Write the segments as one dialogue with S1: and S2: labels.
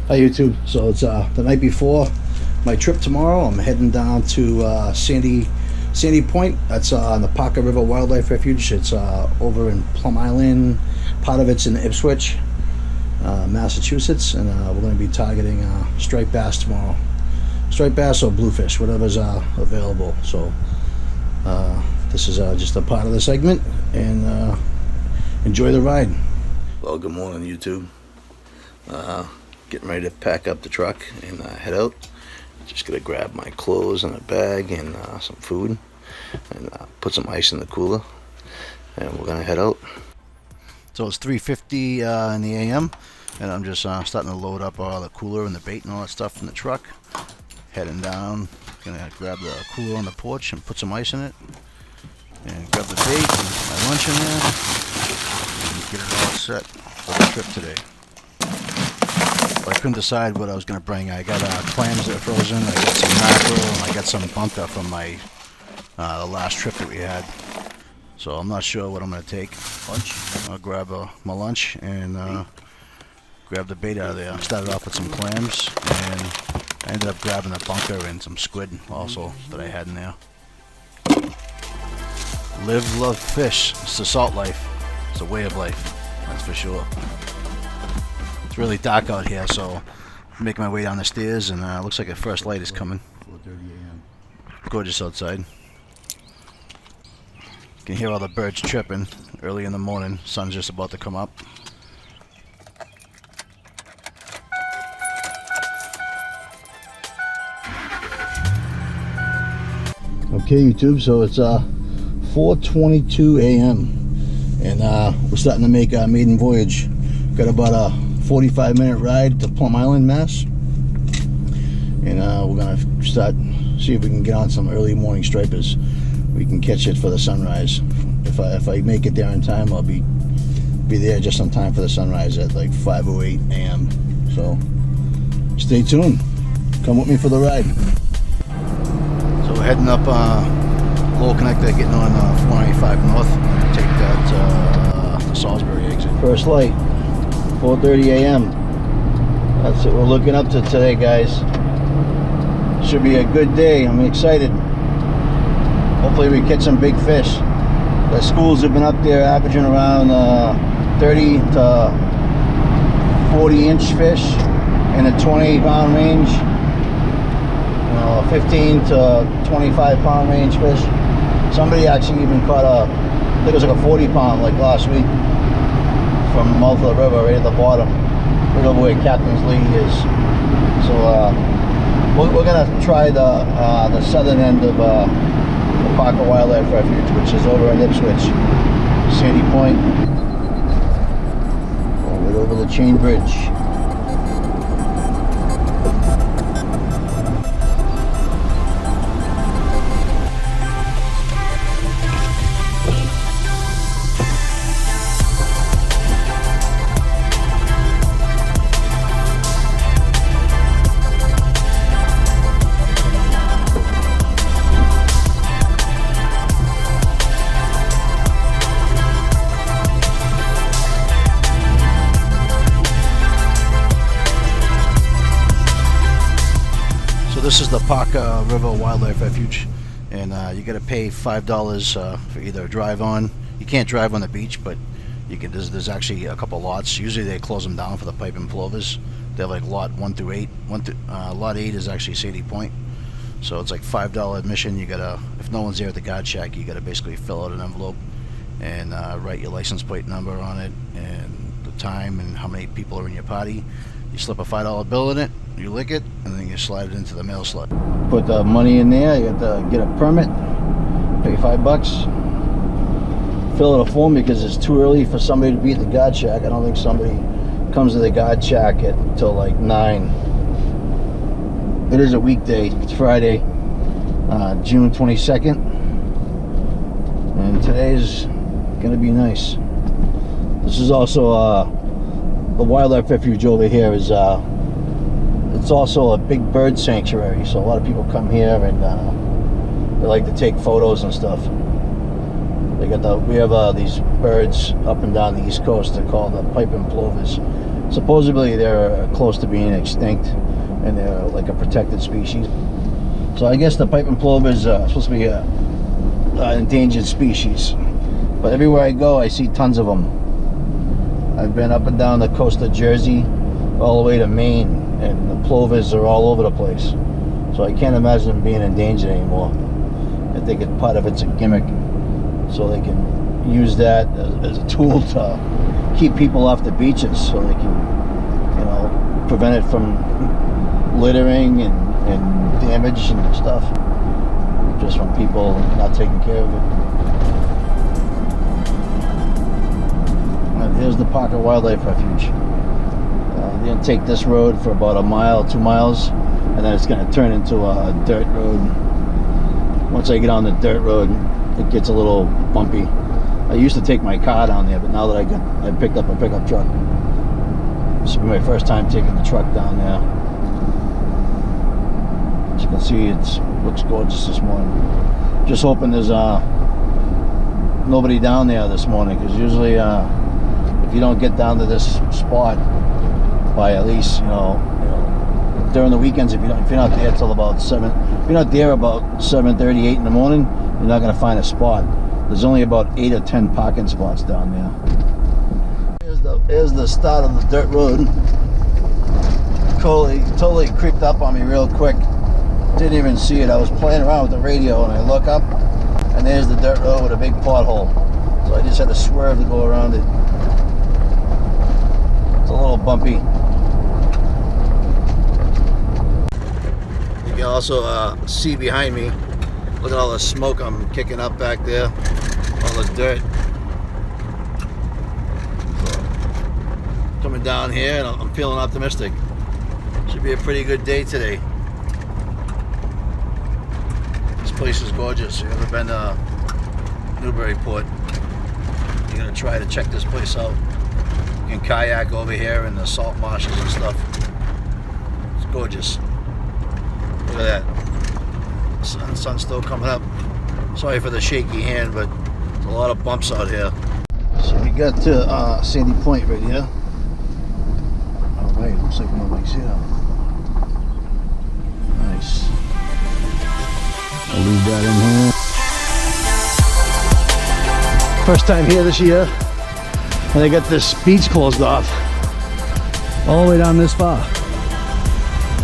S1: Hi YouTube. So it's the night before my trip tomorrow. I'm heading down to Sandy Point. That's on the Parker River Wildlife Refuge. It's over in Plum Island. Part of it's in Ipswich, Massachusetts, and we're going to be targeting striped bass tomorrow. Striped bass or bluefish, whatever's available. So this is just a part of the segment, and enjoy the ride. Well, good morning YouTube. Getting ready to pack up the truck and head out. Just gonna grab my clothes and a bag and some food, and put some ice in the cooler, and we're gonna head out. So it's 3:50 in the AM, and I'm just starting to load up all the cooler and the bait and all that stuff in the truck. Heading down, gonna grab the cooler on the porch and put some ice in it, and grab the bait and my lunch in there, and get it all set for the trip today. I couldn't decide what I was going to bring. I got clams that are frozen, I got some mackerel, and I got some bunker from my the last trip that we had. So I'm not sure what I'm going to take. Lunch. I'll grab my lunch and grab the bait out of there. I started off with some clams, and I ended up grabbing a bunker and some squid also that I had in there. Live, love, fish. It's the salt life. It's a way of life, that's for sure. It's really dark out here, so I'm making my way down the stairs, and looks like the first light is coming. 4:30 AM. Gorgeous outside. You can hear all the birds chirping early in the morning. Sun's just about to come up. Okay, YouTube, so it's 4:22 AM, and we're starting to make our maiden voyage. Got about a 45-minute ride to Plum Island, Mass, and we're gonna see if we can get on some early morning stripers. We can catch it for the sunrise. If I make it there in time, I'll be there just in time for the sunrise at like 5:08 AM. So stay tuned. Come with me for the ride. So we're heading up Lowell Connector, getting on 495 North. Take that the Salisbury exit. First light. 4:30 AM. That's what we're looking up to today, guys. Should be a good day. I'm excited. Hopefully we catch some big fish. The schools have been up there averaging around 30 to 40 inch fish in the 20-pound range. 15 to 25-pound range fish. Somebody actually even caught I think it was like a 40-pound like last week, from the mouth of the river, right at the bottom, right over where Captain's Lee is. So we're gonna try the southern end of the Parker Wildlife Refuge, which is over in Ipswich, Sandy Point, right over the chain bridge. This is the Parker River Wildlife Refuge, and you got to pay $5 for either a drive on. You can't drive on the beach, but you can. There's actually a couple lots. Usually they close them down for the Piping Plovers. They have like lot 1 through 8. Lot 8 is actually Sandy Point, so it's like $5 admission. You gotta, if no one's there at the guard shack, you gotta basically fill out an envelope and write your license plate number on it and the time and how many people are in your party. You slip a $5 bill in it, you lick it, and then you slide it into the mail slot. Put the money in there, you have to get a permit, pay $5. Fill out a form because it's too early for somebody to be at the guard shack. I don't think somebody comes to the guard shack until like 9. It is a weekday, it's Friday, June 22nd, and today's gonna be nice. This is also the wildlife refuge over here is it's also a big bird sanctuary, so a lot of people come here and they like to take photos and stuff. We have these birds up and down the East Coast. They're called the Piping Plovers. Supposedly they're close to being extinct, and they're like a protected species. So I guess the piping plovers are supposed to be a endangered species. But everywhere I go, I see tons of them. I've been up and down the coast of Jersey, all the way to Maine, and the plovers are all over the place. So I can't imagine them being endangered anymore. I think it's part of it's a gimmick, so they can use that as a tool to keep people off the beaches, so they can, you know, prevent it from littering and damage and stuff, just from people not taking care of it. And here's the Parker Wildlife Refuge. They're going to take this road for about a mile, 2 miles, and then it's going to turn into a dirt road. Once I get on the dirt road, it gets a little bumpy. I used to take my car down there, but now that I picked up a pickup truck, this will be my first time taking the truck down there. As you can see, it looks gorgeous this morning. Just hoping there's nobody down there this morning, because usually if you don't get down to this spot by at least, you know, during the weekends, if you're not there till about 7, if you're not there about 7:30, 8 in the morning, you're not going to find a spot. There's only about 8 or 10 parking spots down there. Here's the start of the dirt road. Totally creeped up on me real quick. Didn't even see it. I was playing around with the radio and I look up, and there's the dirt road with a big pothole. So I just had to swerve to go around it. It's a little bumpy. You can also see behind me. Look at all the smoke I'm kicking up back there. All the dirt. So, coming down here, and I'm feeling optimistic. Should be a pretty good day today. This place is gorgeous. If you've ever been to Newburyport, you're going to try to check this place out. You can kayak over here in the salt marshes and stuff. It's gorgeous. Look at that. The sun's still coming up. Sorry for the shaky hand, but there's a lot of bumps out here. So we got to Sandy Point right here. Alright, looks like nobody's here. Nice. I'll leave that in here. First time here this year, and they got this beach closed off. All the way down this far.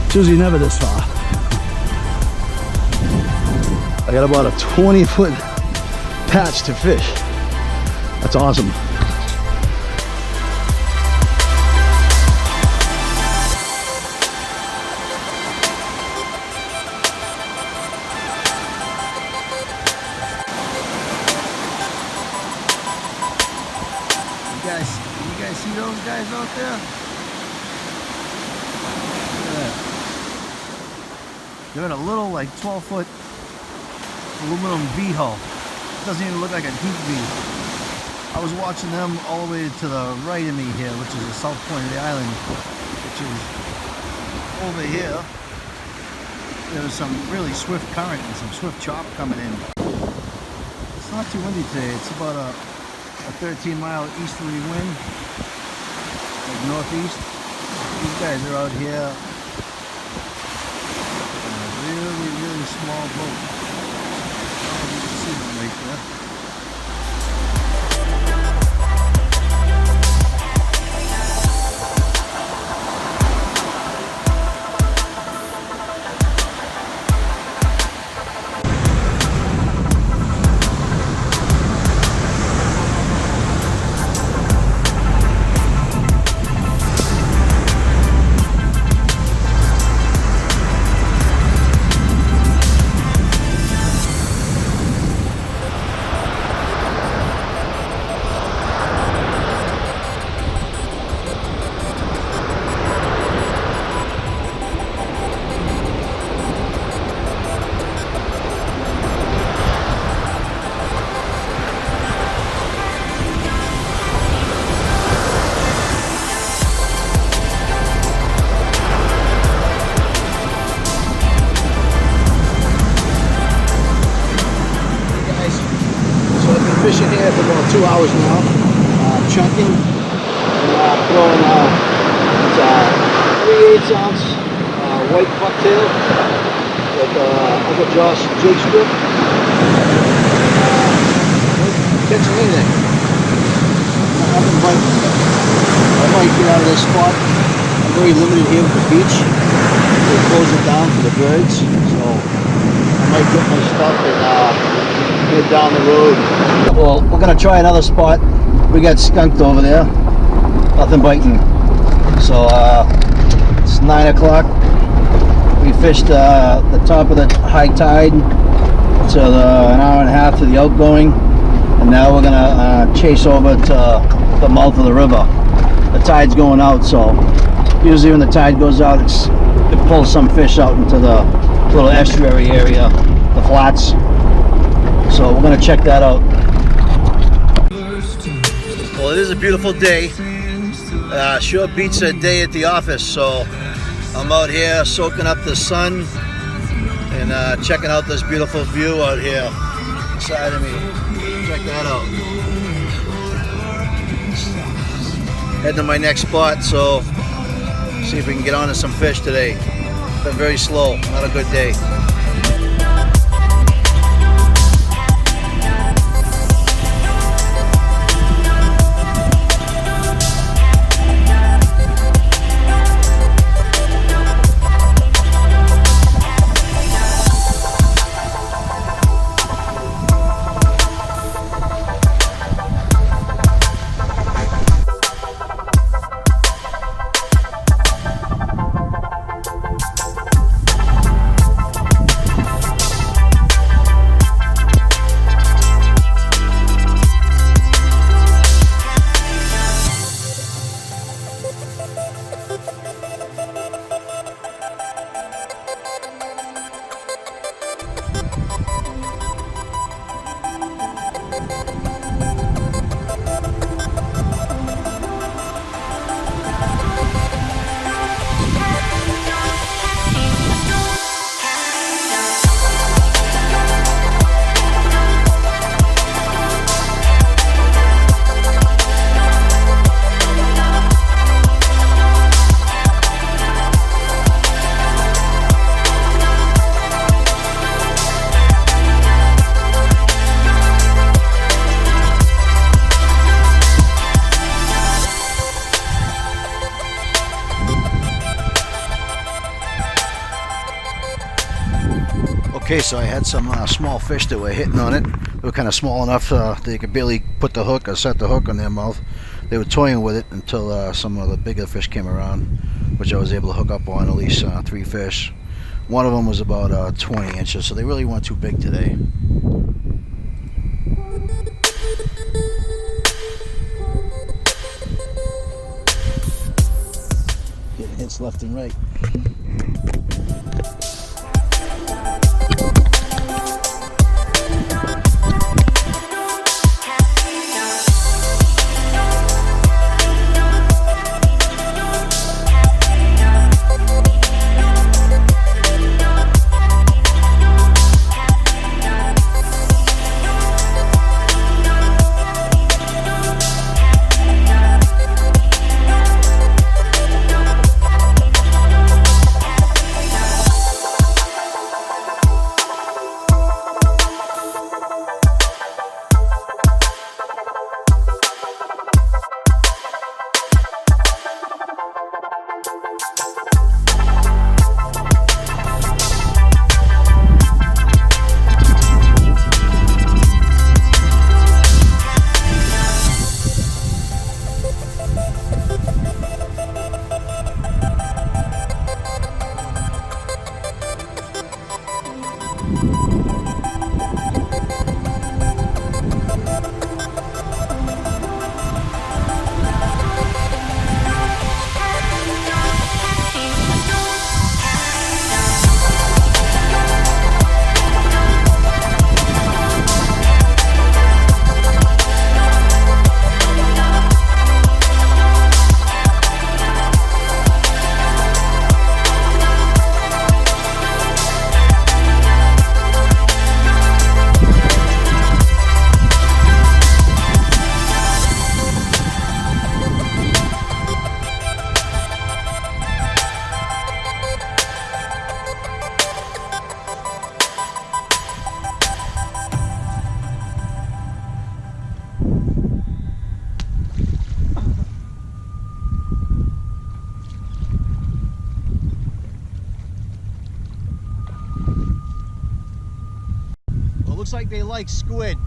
S1: It's usually never this far. I got about a 20-foot patch to fish. That's awesome. You guys see those guys out there? Look at that. They're in a little, like, 12-foot aluminum V hull. It doesn't even look like a deep V. I was watching them all the way to the right of me here, which is the south point of the island, which is over here. There was some really swift current and some swift chop coming in. It's not too windy today. It's about a 13-mile easterly wind, like northeast. These guys are out here in a really, really small boat. Right there. 38 ounce white bucktail with upper jaw jig strip. Catching anything. I've been biting. I might get out of this spot. I'm very limited here with the beach. They close it down for the birds, so I might get my stuff and head down the road. Well, we're gonna try another spot. We got skunked over there. Nothing biting. So it's 9 o'clock. We fished the top of the high tide to an hour and a half to the outgoing, and now we're gonna chase over to the mouth of the river. The tide's going out, so usually when the tide goes out, it pulls some fish out into the little estuary area, the flats. So we're gonna check that out. Well, it is a beautiful day. Sure beats a day at the office, so I'm out here soaking up the sun and checking out this beautiful view out here beside of me. Check that out. Heading to my next spot, so see if we can get on to some fish today. Been very slow, not a good day. Okay, so I had some small fish that were hitting on it. They were kind of small enough they could barely put the hook or set the hook on their mouth. They were toying with it until some of the bigger fish came around, which I was able to hook up on at least 3 fish. One of them was about 20 inches, so they really weren't too big today. Getting hits left and right. looks like they like squid.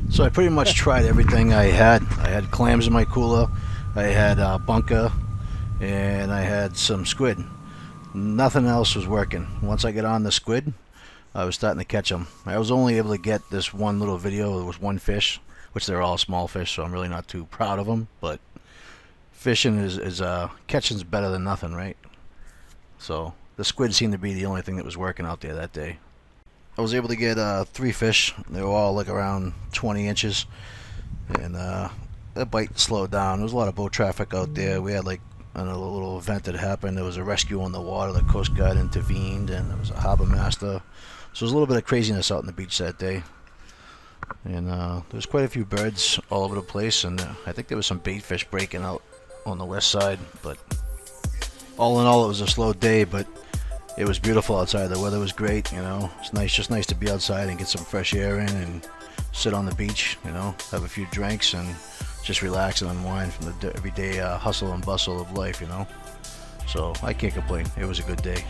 S1: So I pretty much tried everything I had. I had clams in my cooler, I had bunker, and I had some squid. Nothing else was working. Once I got on the squid, I was starting to catch them. I was only able to get this one little video. It was one fish, which they're all small fish, so I'm really not too proud of them. But fishing is catching's better than nothing, right? So the squid seemed to be the only thing that was working out there that day. I was able to get 3 fish. They were all like around 20 inches, and the bite slowed down. There was a lot of boat traffic out there. We had like a little event that happened. There was a rescue on the water. The Coast Guard intervened, and there was a harbor master. So there was a little bit of craziness out on the beach that day. And there was quite a few birds all over the place, and I think there was some bait fish breaking out on the west side. But all in all, it was a slow day, but it was beautiful outside. The weather was great, you know. It's nice, just nice to be outside and get some fresh air in and sit on the beach, you know, have a few drinks and just relax and unwind from the everyday hustle and bustle of life, you know. So I can't complain. It was a good day.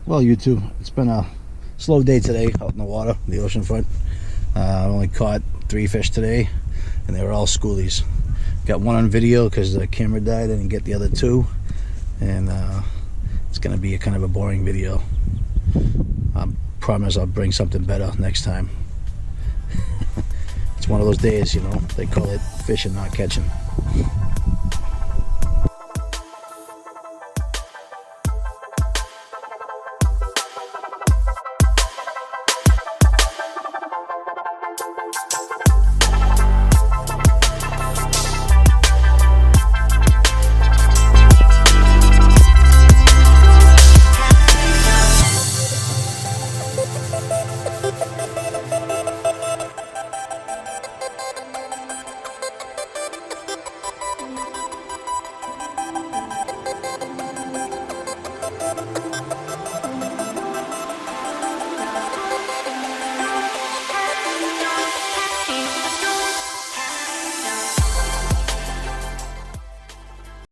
S1: Well, YouTube, it's been a slow day today out in the water, the ocean front. I only caught 3 fish today, and they were all schoolies. Got one on video because the camera died. I didn't get the other 2, and it's gonna be a kind of a boring video. I promise I'll bring something better next time. It's one of those days, you know, they call it fishing, not catching.